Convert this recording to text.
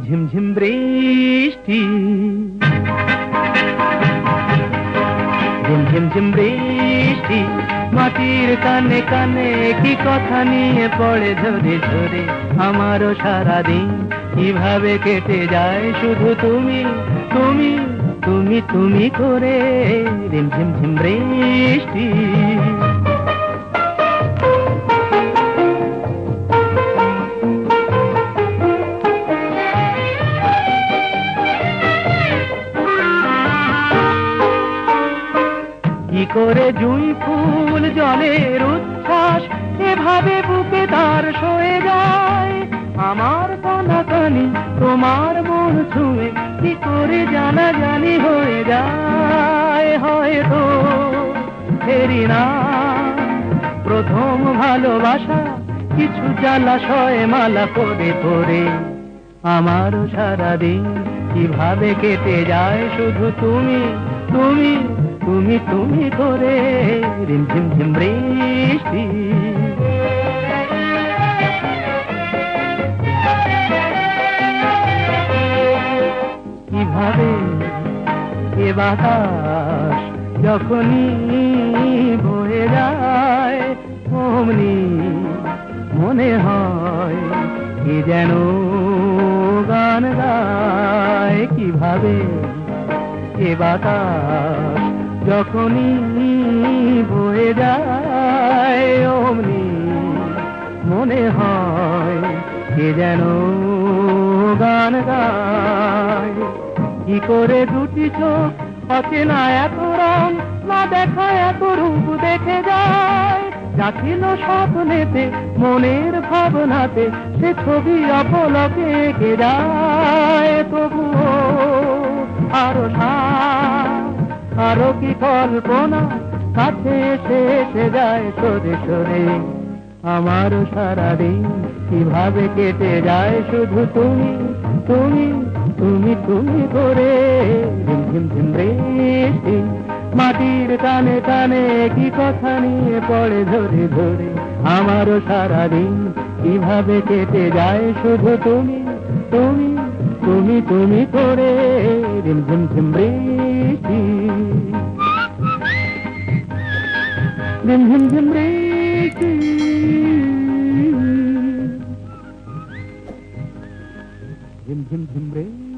ঝিমঝিম বৃষ্টি, ঝিমঝিম বৃষ্টি, মাটির কানে কানে কি কথা নিয়ে পড়ে ঝরে ঝরে। আমারও সারাদিন কিভাবে কেটে যায় শুধু তুমি তুমি তুমি তুমি করে। ঝিমঝিম বৃষ্টি, কি করে জুঁই ফুল জলের উচ্ছ্বাস এভাবে বুকে তার সয়ে যায়। আমার কানাকানি তোমার মন ছুঁয়ে কি করে জানাজানি হয়ে যায়। হয়তো ফেরি না প্রথম ভালোবাসা, কিছু জলাশয়ে মালা করে করে। আমারও সারাদিন কিভাবে কেটে যায় শুধু তুমি তুমি তুমি তুমি করে। ঝিমঝিম বৃষ্টি, কিভাবে এ বাতাস যখনই বয়ে যায় অমনি মনে হয় কি যেন গান গায়। কিভাবে এ বাতাস যখনই বয়ে যায় অমনি মনে হয় কে যেন গান গায়। কি করে দুটি চোখ অচেনা এত রং না দেখা এত রূপ দেখে যায়। যা ছিল স্বপ্নেতে মনের ভাবনাতে সে ছবি অপলকে এঁকে যায়। তবুও আরো আরো কি কল্পনা কাছে এসে এসে যায় সরে সরে। আমার সারাদিন কিভাবে কেটে যায় শুধু তুমি তুমি তুমি তুমি করে। ঝিমঝিম বৃষ্টি, মাটির কানে কানে কি কথা নিয়ে পড়ে ধরে ধরে। আমারও সারাদিন কিভাবে কেটে যায় শুধু তুমি তুমি তুমি তুমি করে। ঝিমঝিম বৃষ্টি, ঝিমঝিম বৃষ্টি, ঝিমঝিম বৃষ্টি।